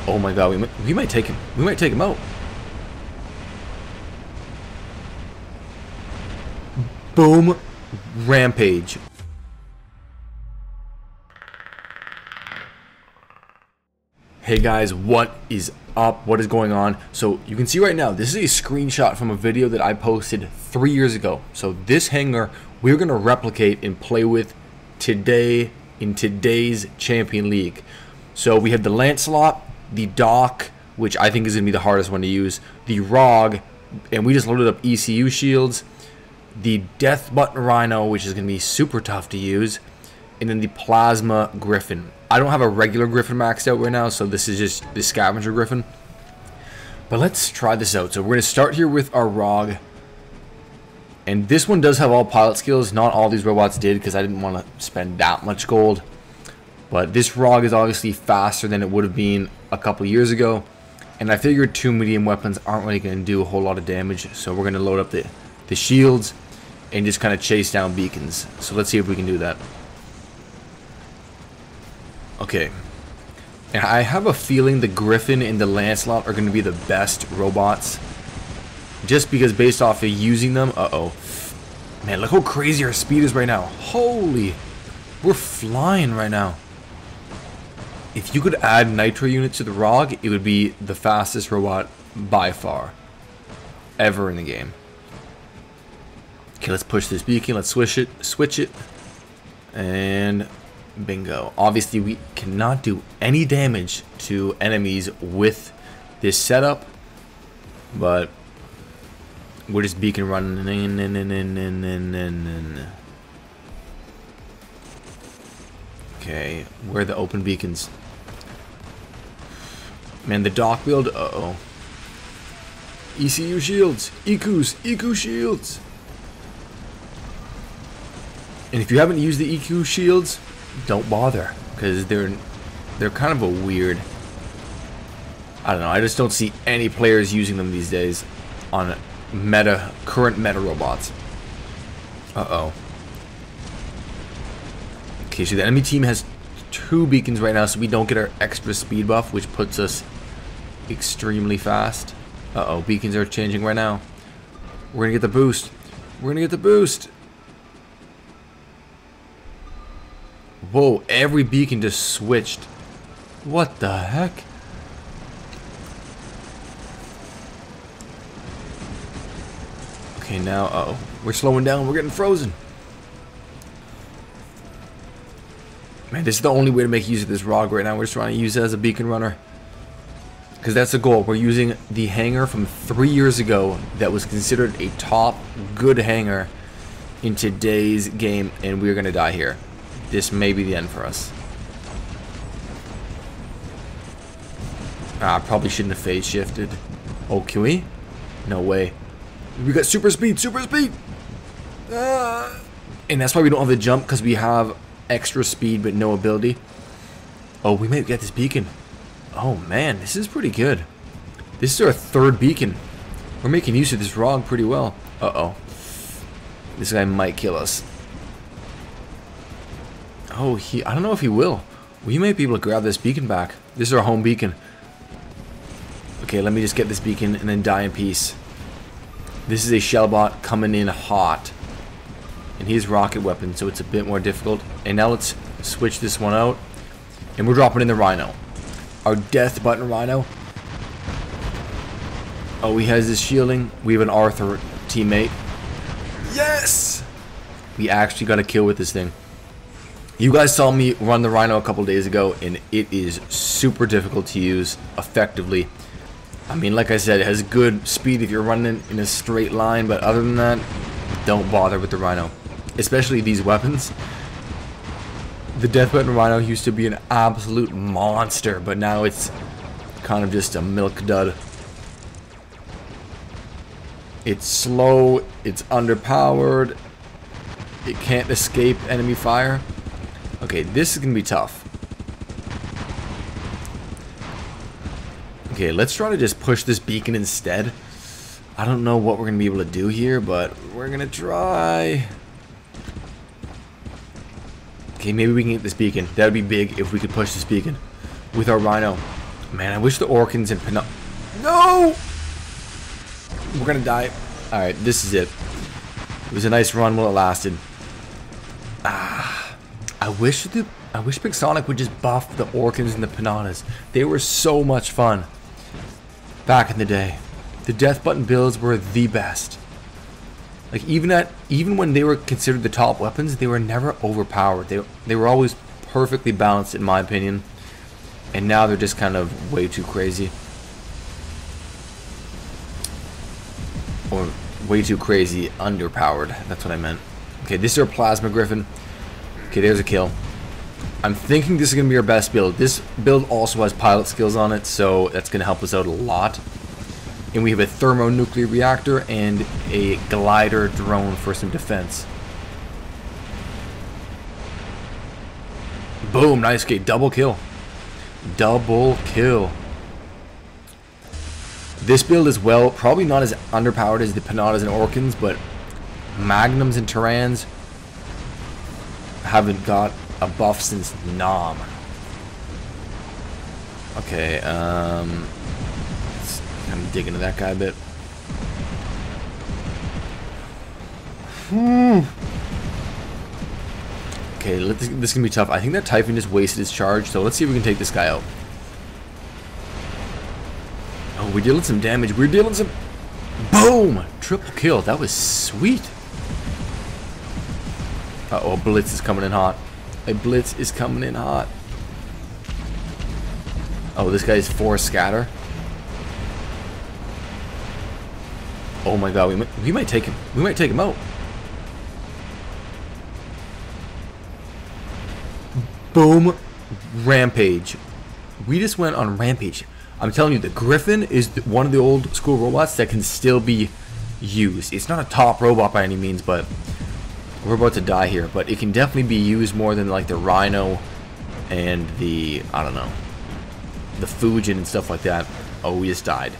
Oh my god, we might take him. We might take him out. Boom. Rampage. Hey guys, what is up? What is going on? So you can see right now, this is a screenshot from a video that I posted 3 years ago. So this hangar, we're going to replicate and play with today in today's Champion League. So we have the Lancelot, the Doc, which I think is going to be the hardest one to use, the Rog, and we just loaded up ECU shields, the Death Button Rhino, which is going to be super tough to use, and then the Plasma Griffin. I don't have a regular Griffin maxed out right now, so this is just the Scavenger Griffin. But let's try this out. So we're going to start here with our Rog. And this one does have all pilot skills. Not all these robots did because I didn't want to spend that much gold. But this Rog is obviously faster than it would have been a couple years ago. And I figured 2 medium weapons aren't really going to do a whole lot of damage. So we're going to load up the shields and just kind of chase down beacons. So let's see if we can do that. Okay, and I have a feeling the Griffin and the Lancelot are going to be the best robots. Just because based off of using them, man, look how crazy our speed is right now. Holy, we're flying right now. If you could add nitro units to the Rog, it would be the fastest robot by far ever in the game. Okay, let's push this beacon, let's switch it, and bingo. Obviously, we cannot do any damage to enemies with this setup, but we're just beacon running in. Okay, where are the open beacons? Man, the dock build. ECU shields, EQ shields. And if you haven't used the EQ shields, don't bother, because they're kind of a weird, I don't know, I just don't see any players using them these days on current meta robots. Okay, so the enemy team has 2 beacons right now, so we don't get our extra speed buff, which puts us extremely fast. Beacons are changing right now. We're gonna get the boost. Whoa, every beacon just switched. What the heck? Okay, now, we're slowing down. We're getting frozen. Man, this is the only way to make use of this Rog right now. We're just trying to use it as a beacon runner. Because that's the goal. We're using the hangar from 3 years ago that was considered a top good hangar in today's game, and we're going to die here. This may be the end for us. I probably shouldn't have phase shifted. Oh, can we? No way. We got super speed, And that's why we don't have the jump, because we have extra speed but no ability. Oh, we might get this beacon. Oh man, this is pretty good. This is our 3rd beacon. We're making use of this Rog pretty well. This guy might kill us. Oh, I don't know if he will. We might be able to grab this beacon back. This is our home beacon. Okay, let me just get this beacon and then die in peace. This is a shellbot coming in hot. And he has rocket weapon, so it's a bit more difficult. And now let's switch this one out. And we're dropping in the Rhino. Our Death Button Rhino. Oh, he has this shielding. We have an Arthur teammate. Yes! We actually got a kill with this thing. You guys saw me run the Rhino a couple days ago, and it is super difficult to use effectively. I mean, like I said, it has good speed if you're running in a straight line, but other than that, don't bother with the Rhino. Especially these weapons. The Death Button Rhino used to be an absolute monster, but now it's kind of just a milk dud. It's slow, it's underpowered, it can't escape enemy fire. Okay, this is gonna be tough. Okay, let's try to just push this beacon instead. I don't know what we're gonna be able to do here, but we're gonna try. Okay, maybe we can get this beacon. That would be big if we could push this beacon with our Rhino. Man, I wish the orkans and pinatas... No! We're gonna die. Alright, this is it. It was a nice run while it lasted. I wish Big Sonic would just buff the orkans and the pinatas. They were so much fun back in the day. The death button builds were the best. Like even when they were considered the top weapons, they were never overpowered. They were always perfectly balanced in my opinion. And now they're just kind of way too crazy. Or way too crazy underpowered. That's what I meant. Okay, this is our Plasma Griffin. Okay, there's a kill. I'm thinking this is going to be our best build. This build also has pilot skills on it, so that's going to help us out a lot. And we have a thermonuclear reactor and a glider drone for some defense. Boom, nice. Okay, double kill. Double kill. This build as well, probably not as underpowered as the pinatas and orkans, but magnums and tyrans haven't got a buff since Nom. Okay, let's kind of dig into that guy a bit. Okay, this is gonna be tough. I think that Typhon just wasted his charge, so let's see if we can take this guy out. Oh, we're dealing some damage. We're dealing some... Boom! Triple kill. That was sweet. Uh-oh, a blitz is coming in hot. A blitz is coming in hot. Oh, this guy's 4 scatter. Oh my god, we might take him. We might take him out. Boom. Rampage. We just went on Rampage. I'm telling you, the Griffin is one of the old school robots that can still be used. It's not a top robot by any means, but we're about to die here. But it can definitely be used more than like the Rhino and the, I don't know, the Fujin and stuff like that. Oh, we just died.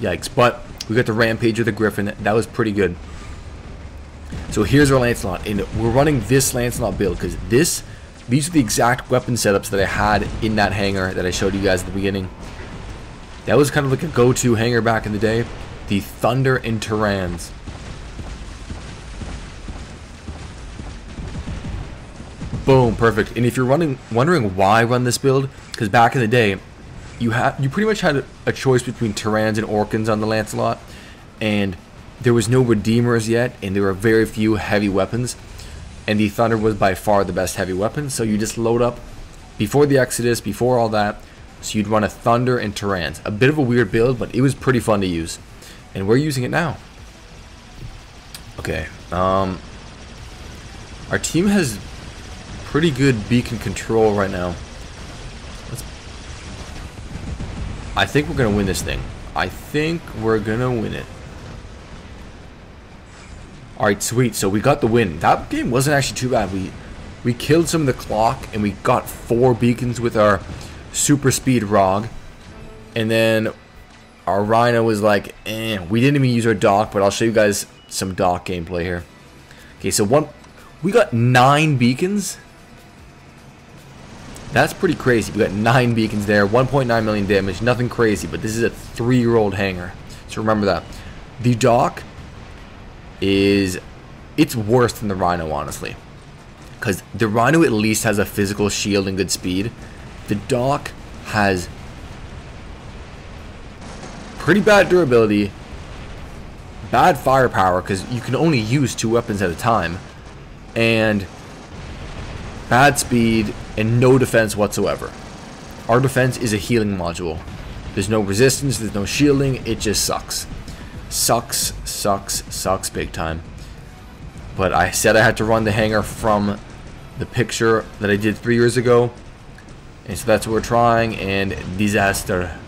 Yikes. But we got the Rampage of the Griffin. That was pretty good. So here's our Lancelot. And we're running this Lancelot build because these are the exact weapon setups that I had in that hangar that I showed you guys at the beginning. That was kind of like a go-to hangar back in the day. The Thunder and Tyrans. Boom, perfect. And if you're wondering why I run this build, because back in the day, you pretty much had a choice between Tyrans and Orkans on the Lancelot, and there was no Redeemers yet, and there were very few heavy weapons, and the Thunder was by far the best heavy weapon. So you just load up before the Exodus, before all that. So you'd run a Thunder and Tyrans. A bit of a weird build, but it was pretty fun to use. And we're using it now. Okay. Our team has pretty good beacon control right now. I think we're going to win this thing. I think we're going to win it. Alright, sweet. So we got the win. That game wasn't actually too bad. We killed some of the clock, and we got 4 beacons with our super speed ROG, and then our Rhino was like, we didn't even use our dock, but I'll show you guys some dock gameplay here. Okay, so we got 9 beacons. That's pretty crazy. We got 9 beacons there, 1.9 million damage, nothing crazy, but this is a 3-year-old hangar, so remember that. The dock it's worse than the Rhino, honestly, because the Rhino at least has a physical shield and good speed. The dock has pretty bad durability, bad firepower because you can only use 2 weapons at a time, and bad speed and no defense whatsoever. Our defense is a healing module. There's no resistance, there's no shielding, it just sucks. Sucks big time. But I said I had to run the hangar from the picture that I did 3 years ago. And so that's what we're trying, and disaster.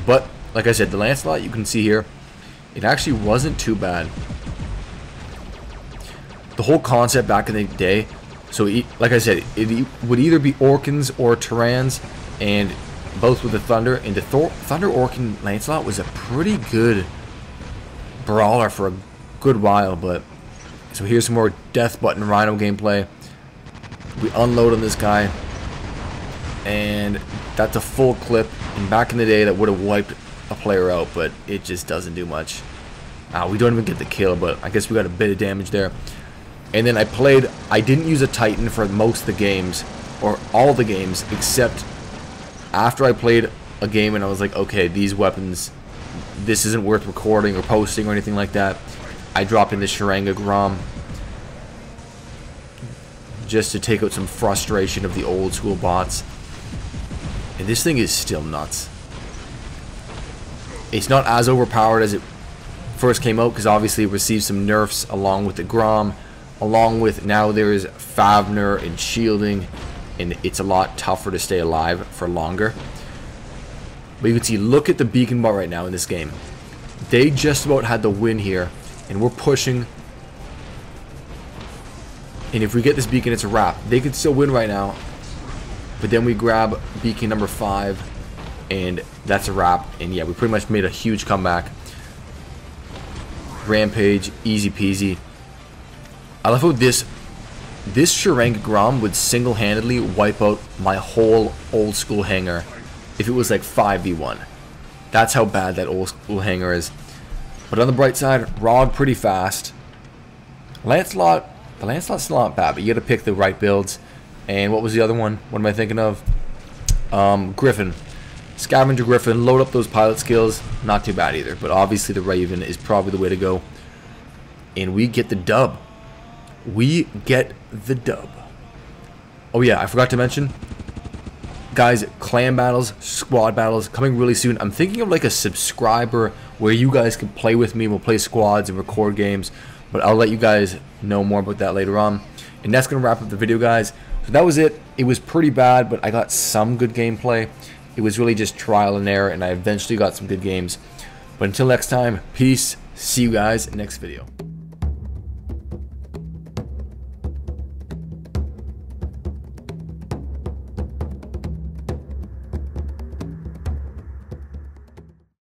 But, like I said, the Lancelot, you can see here, it actually wasn't too bad. The whole concept back in the day, so like I said, it would either be Orkans or Tyrans, and both with the Thunder, and the Thunder Orkan Lancelot was a pretty good brawler for a good while. But so here's some more Death Button Rhino gameplay. We unload on this guy. and that's a full clip. And back in the day, that would have wiped a player out, but it just doesn't do much. We don't even get the kill, but I guess we got a bit of damage there. And then I didn't use a Titan for most of the games, or all the games, except after I played a game and I was like, okay, these weapons, this isn't worth recording or posting or anything like that. I dropped in the Hangar Grom just to take out some frustration of the old school bots. And this thing is still nuts. It's not as overpowered as it first came out, because obviously it received some nerfs along with the Grom, along with now there is Favner and shielding, and it's a lot tougher to stay alive for longer. But you can see, look at the beacon bot right now in this game. They just about had the win here, and we're pushing. And if we get this beacon, it's a wrap. They could still win right now, but then we grab beacon number 5, and that's a wrap. And yeah, we pretty much made a huge comeback. Rampage, easy peasy. I love how this Hangar Grom would single-handedly wipe out my whole old school Hangar if it was like 5v1. That's how bad that old school Hangar is. But on the bright side, Rog pretty fast. Lancelot, the Lancelot's still not bad, but you got to pick the right builds. And what was the other one? What am I thinking of? Griffin. Scavenger Griffin, load up those pilot skills. Not too bad either, but obviously the Raven is probably the way to go. And we get the dub. We get the dub. Oh yeah, I forgot to mention, guys, clan battles, squad battles coming really soon. I'm thinking of like a subscriber where you guys can play with me. We'll play squads and record games, but I'll let you guys know more about that later on. And that's gonna wrap up the video, guys. So that was it. It was pretty bad, but I got some good gameplay. It was really just trial and error, and I eventually got some good games. But until next time, peace. See you guys in the next video.